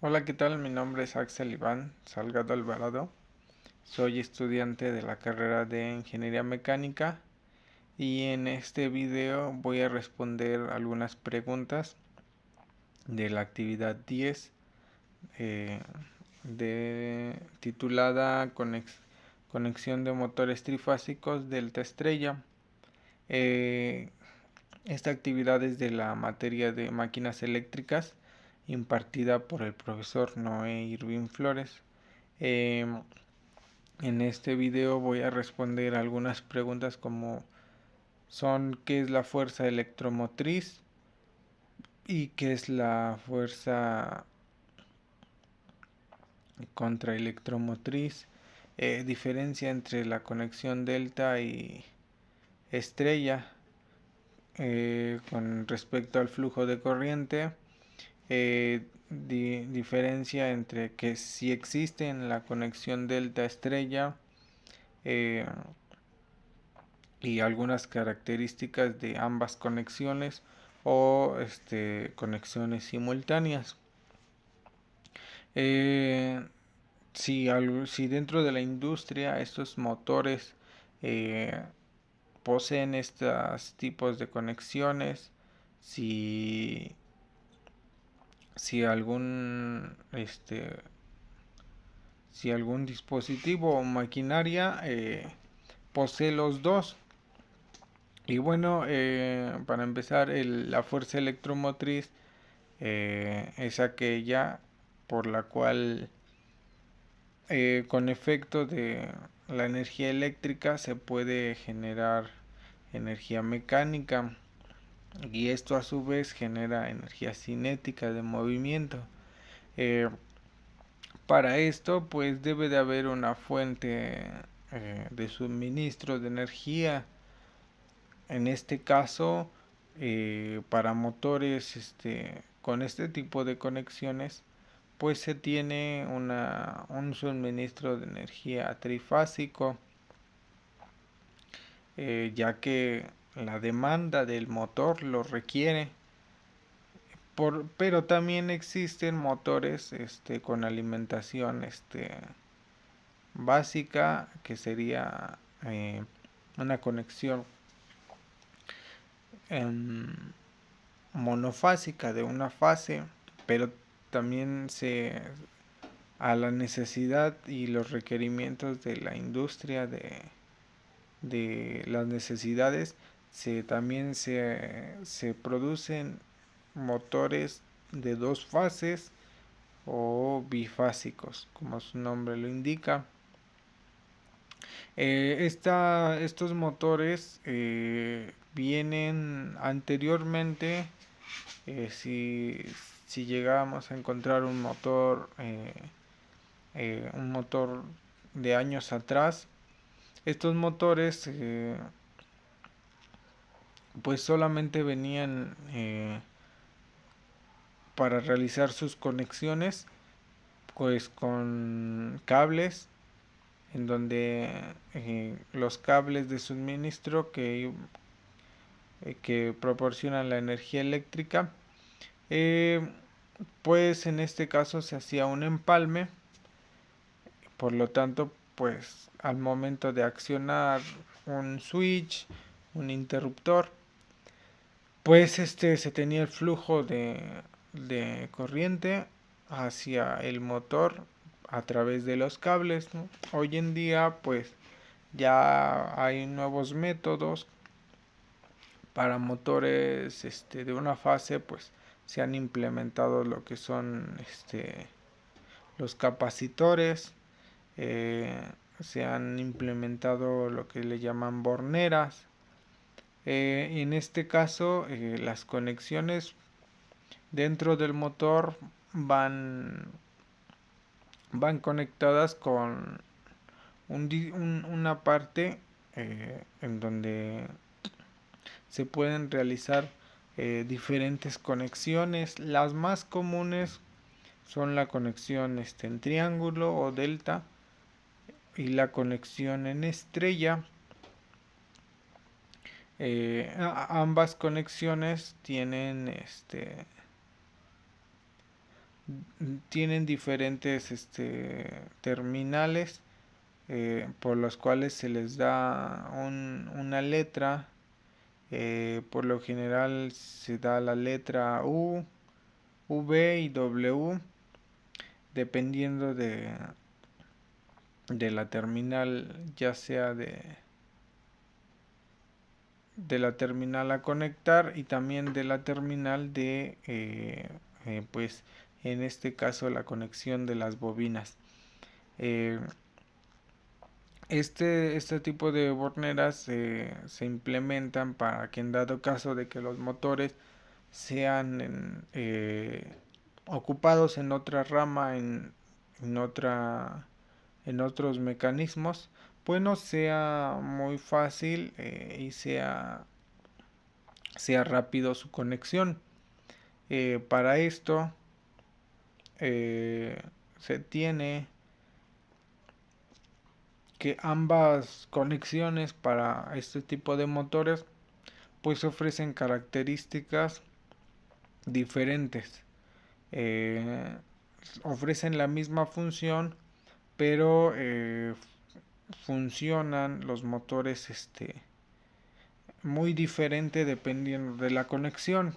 Hola, ¿qué tal? Mi nombre es Axel Iván Salgado Alvarado. Soy estudiante de la carrera de Ingeniería Mecánica y en este video voy a responder algunas preguntas de la actividad 10 eh, titulada Conexión de motores trifásicos delta estrella. Eh, esta actividad es de la materia de máquinas eléctricas impartida por el profesor Noé Irving Flores. Eh, en este video voy a responder algunas preguntas como son ¿qué es la fuerza electromotriz? ¿Y qué es la fuerza contraelectromotriz? Diferencia entre la conexión delta y estrella con respecto al flujo de corriente. Diferencia entre que si existe en la conexión delta estrella eh, y algunas características de ambas conexiones o conexiones simultáneas. Eh, si dentro de la industria estos motores eh, poseen estos tipos de conexiones, si, si algún si algún dispositivo o maquinaria posee los dos. Y bueno, para empezar, la fuerza electromotriz es aquella por la cual con efecto de la energía eléctrica se puede generar energía mecánica y esto a su vez genera energía cinética de movimiento. Eh, para esto pues debe de haber una fuente de suministro de energía. En este caso, para motores con este tipo de conexiones, pues se tiene un suministro de energía trifásico, ya que la demanda del motor lo requiere. Pero también existen motores con alimentación básica, que sería una conexión em, monofásica de una fase, pero también a la necesidad y los requerimientos de la industria de las necesidades también se producen motores de dos fases o bifásicos, como su nombre lo indica. Estos motores vienen anteriormente. Si llegáramos a encontrar un motor de años atrás, estos motores pues solamente venían para realizar sus conexiones pues con cables, en donde los cables de suministro que proporcionan la energía eléctrica, eh, pues en este caso se hacía un empalme. Por lo tanto, pues al momento de accionar un switch, un interruptor, pues se tenía el flujo de corriente hacia el motor a través de los cables, ¿no? Hoy en día, pues ya hay nuevos métodos para motores de una fase, pues se han implementado lo que son los capacitores. eh, Se han implementado lo que le llaman borneras. En este caso, las conexiones dentro del motor van, van conectadas con una parte en donde se pueden realizar diferentes conexiones. Las más comunes son la conexión en triángulo o delta y la conexión en estrella. Ambas conexiones tienen tienen diferentes terminales por los cuales se les da una letra. Por lo general se da la letra U, V y W, dependiendo de la terminal, ya sea de la terminal a conectar y también de la terminal pues en este caso la conexión de las bobinas. Eh, este tipo de borneras se implementan para que en dado caso de que los motores sean ocupados en otra rama, en otra, en otros mecanismos, pues no sea muy fácil y sea rápido su conexión. Para esto se tiene que ambas conexiones para este tipo de motores pues ofrecen características diferentes. Eh, Ofrecen la misma función, pero funcionan los motores muy diferente dependiendo de la conexión.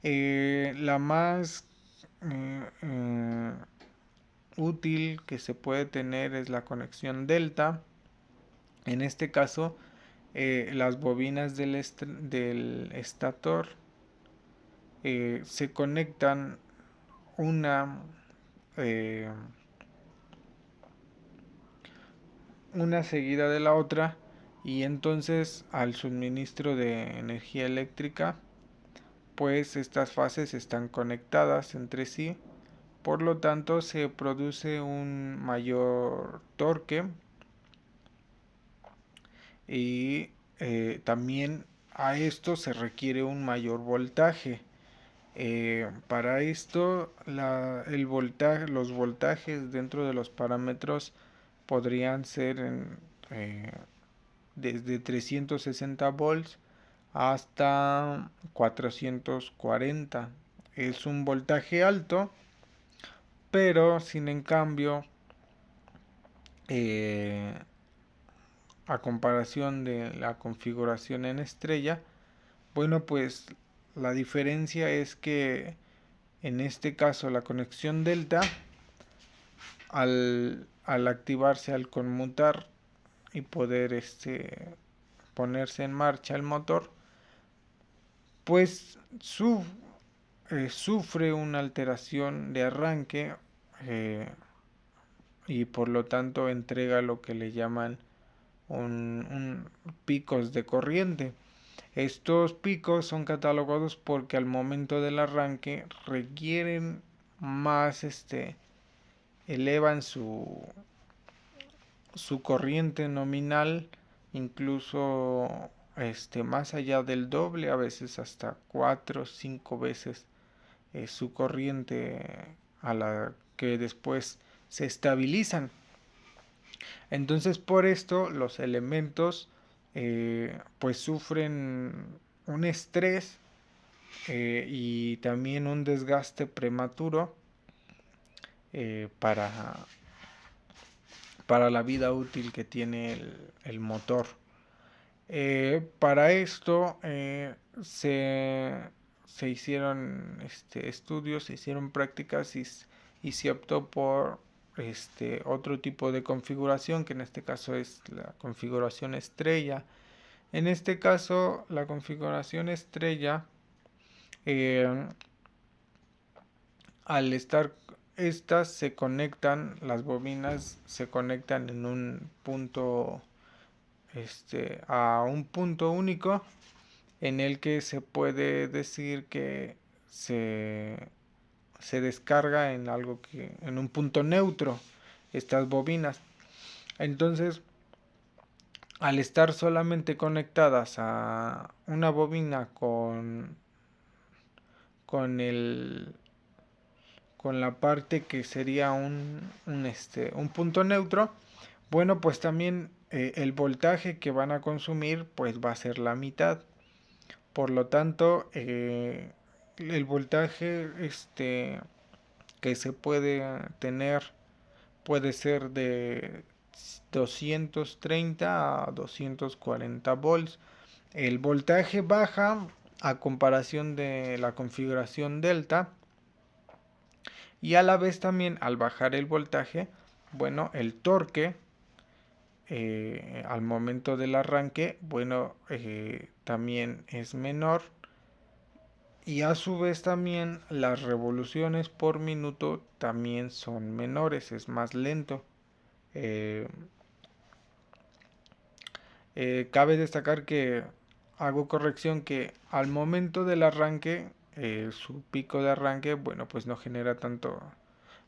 La más eh, eh, útil que se puede tener es la conexión delta. En este caso, las bobinas del estator se conectan una eh, una seguida de la otra, y entonces al suministro de energía eléctrica pues estas fases están conectadas entre sí, por lo tanto se produce un mayor torque y también a esto se requiere un mayor voltaje. Para esto los voltajes dentro de los parámetros podrían ser desde 360 volts hasta 440. Es un voltaje alto, pero sin en cambio, eh, a comparación de la configuración en estrella, bueno, pues la diferencia es que en este caso la conexión delta, al activarse, al conmutar y poder ponerse en marcha el motor, pues sufre una alteración de arranque eh, y por lo tanto entrega lo que le llaman un picos de corriente. Estos picos son catalogados porque al momento del arranque requieren más, elevan su corriente nominal, incluso más allá del doble, a veces hasta 4 o 5 veces su corriente, a la que después se estabilizan. Entonces por esto los elementos pues sufren un estrés y también un desgaste prematuro eh, para, para la vida útil que tiene el motor. Para esto se hicieron estudios, se hicieron prácticas y se optó por otro tipo de configuración, que en este caso es la configuración estrella. En este caso, la configuración estrella, eh, al estar estas se conectan, las bobinas se conectan en un punto, a un punto único, en el que se puede decir que se, se descarga en algo en un punto neutro, estas bobinas. Entonces, al estar solamente conectadas a una bobina con el con la parte que sería un punto neutro, bueno, pues también el voltaje que van a consumir pues va a ser la mitad. Por lo tanto, el voltaje que se puede tener puede ser de 230 a 240 volts. El voltaje baja a comparación de la configuración delta, y a la vez también al bajar el voltaje, bueno, el torque al momento del arranque, bueno, también es menor, y a su vez también las revoluciones por minuto también son menores, es más lento. Eh, Cabe destacar que hago corrección que al momento del arranque, su pico de arranque, bueno, pues no genera tanto,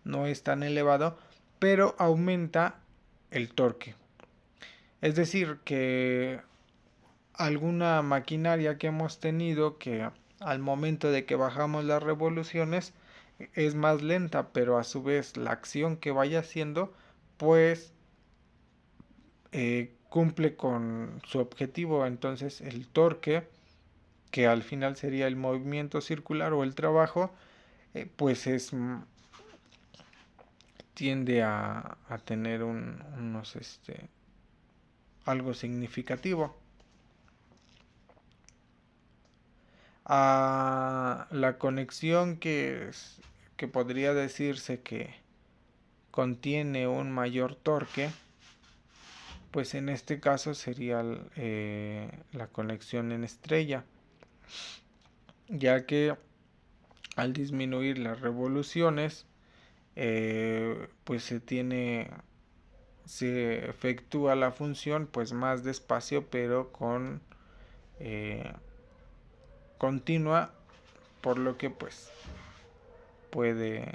no es tan elevado, pero aumenta el torque. Es decir, que alguna maquinaria que hemos tenido que al momento de que bajamos las revoluciones es más lenta, pero a su vez la acción que vaya haciendo, pues cumple con su objetivo. Entonces el torque, que al final sería el movimiento circular o el trabajo, pues tiende a tener unos algo significativo. A la conexión que podría decirse que contiene un mayor torque, pues en este caso sería la conexión en estrella, ya que al disminuir las revoluciones, pues se efectúa la función pues más despacio, pero con eh, continua, por lo que pues puede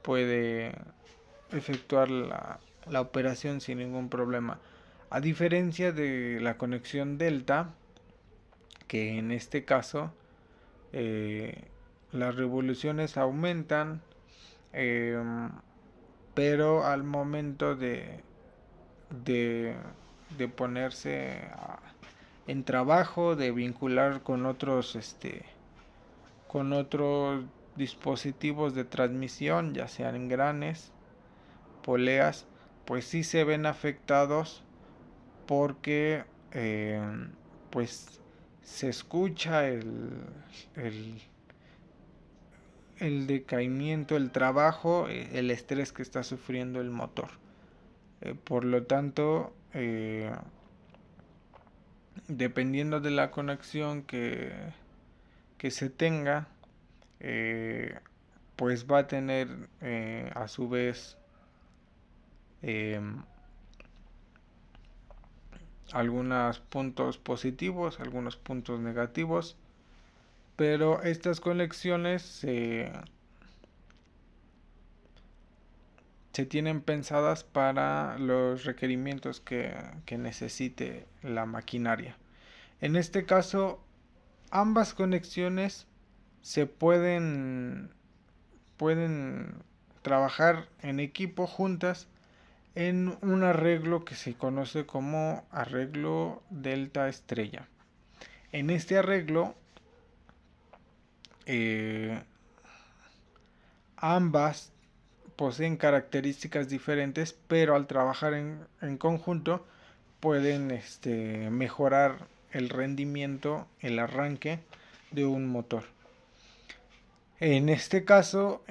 puede efectuar la operación sin ningún problema. A diferencia de la conexión delta, que en este caso eh, las revoluciones aumentan, eh, pero al momento de, de ponerse en trabajo, de vincular con otros dispositivos de transmisión, ya sean engranes, poleas, pues sí se ven afectados porque pues se escucha el, el decaimiento, el trabajo, el estrés que está sufriendo el motor. Por lo tanto, dependiendo de la conexión que se tenga, eh, pues va a tener a su vez eh, algunos puntos positivos, algunos puntos negativos, pero estas conexiones se tienen pensadas para los requerimientos que necesite la maquinaria. En este caso, ambas conexiones se pueden trabajar en equipo juntas en un arreglo que se conoce como arreglo delta estrella. En este arreglo, eh, ambas poseen características diferentes, pero al trabajar en conjunto pueden mejorar el rendimiento, el arranque de un motor. En este caso,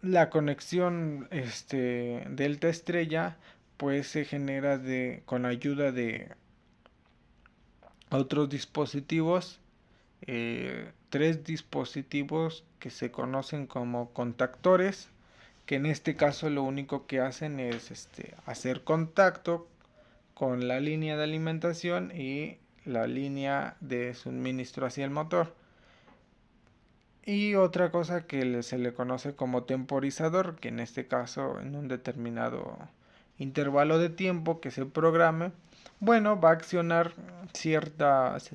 la conexión delta estrella pues se genera con ayuda de otros dispositivos, tres dispositivos que se conocen como contactores, que en este caso lo único que hacen es hacer contacto con la línea de alimentación y la línea de suministro hacia el motor. Y otra cosa que se le conoce como temporizador, que en este caso en un determinado intervalo de tiempo que se programe, bueno, va a accionar ciertas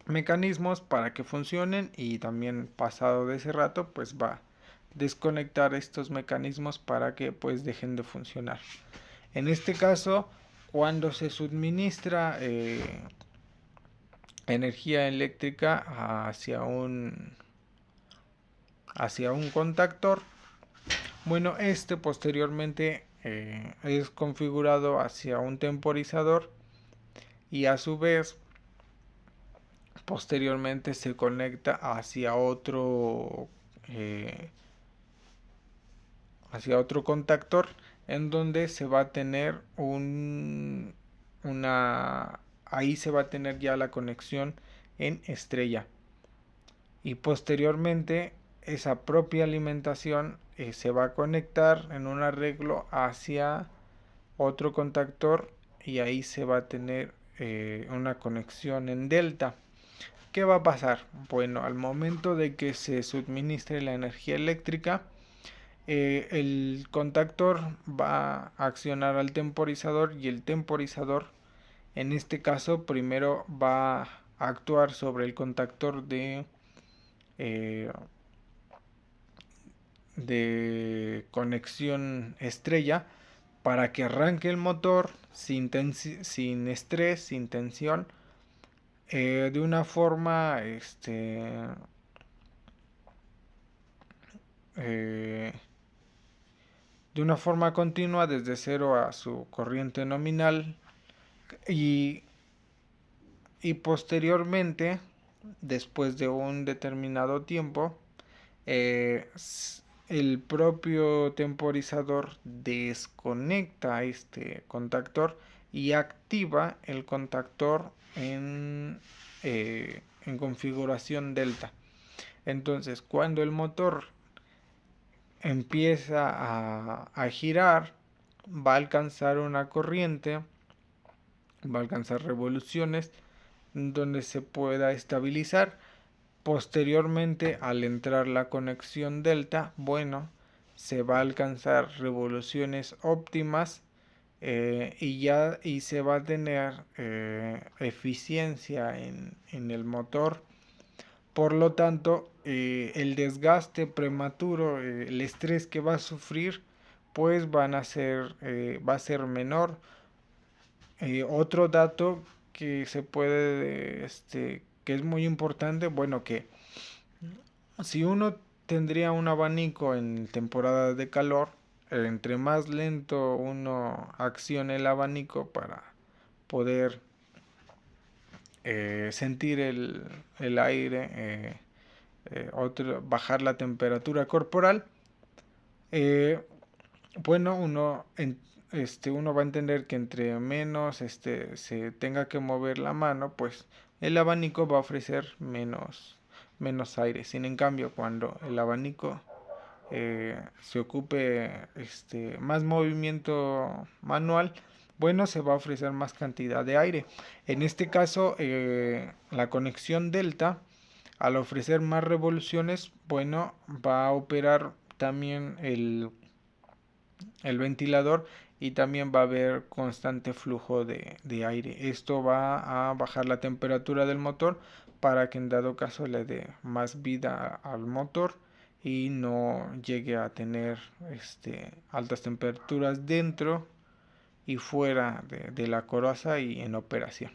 mecanismos para que funcionen, y también pasado de ese rato pues va a desconectar estos mecanismos para que pues dejen de funcionar. En este caso, cuando se suministra energía eléctrica hacia un contactor. Bueno, este posteriormente es configurado hacia un temporizador y a su vez posteriormente se conecta hacia otro contactor, en donde se va a tener ahí se va a tener ya la conexión en estrella, y posteriormente esa propia alimentación se va a conectar en un arreglo hacia otro contactor, y ahí se va a tener una conexión en delta. ¿Qué va a pasar? Bueno, al momento de que se suministre la energía eléctrica, el contactor va a accionar al temporizador, y el temporizador en este caso primero va a actuar sobre el contactor eh, de conexión estrella, para que arranque el motor sin estrés, sin tensión, de una forma eh, de una forma continua desde cero a su corriente nominal, y, y posteriormente, después de un determinado tiempo, eh, el propio temporizador desconecta este contactor y activa el contactor en configuración delta. Entonces, cuando el motor empieza a girar, va a alcanzar una corriente, va a alcanzar revoluciones donde se pueda estabilizar. Posteriormente, al entrar la conexión delta, bueno, se va a alcanzar revoluciones óptimas, y se va a tener eficiencia en el motor. Por lo tanto, el desgaste prematuro, el estrés que va a sufrir, pues va a ser menor. Otro dato que se puede, que es muy importante, bueno, que si uno tendría un abanico en temporada de calor, entre más lento uno accione el abanico para poder sentir el aire, bajar la temperatura corporal, eh, bueno, uno va a entender que entre menos se tenga que mover la mano, pues el abanico va a ofrecer menos aire. Sin en cambio, cuando el abanico se ocupe más movimiento manual, bueno, se va a ofrecer más cantidad de aire. En este caso, la conexión delta, al ofrecer más revoluciones, bueno, va a operar también el ventilador, y también va a haber constante flujo de aire. Esto va a bajar la temperatura del motor para que en dado caso le dé más vida al motor y no llegue a tener altas temperaturas dentro y fuera de la coraza y en operación.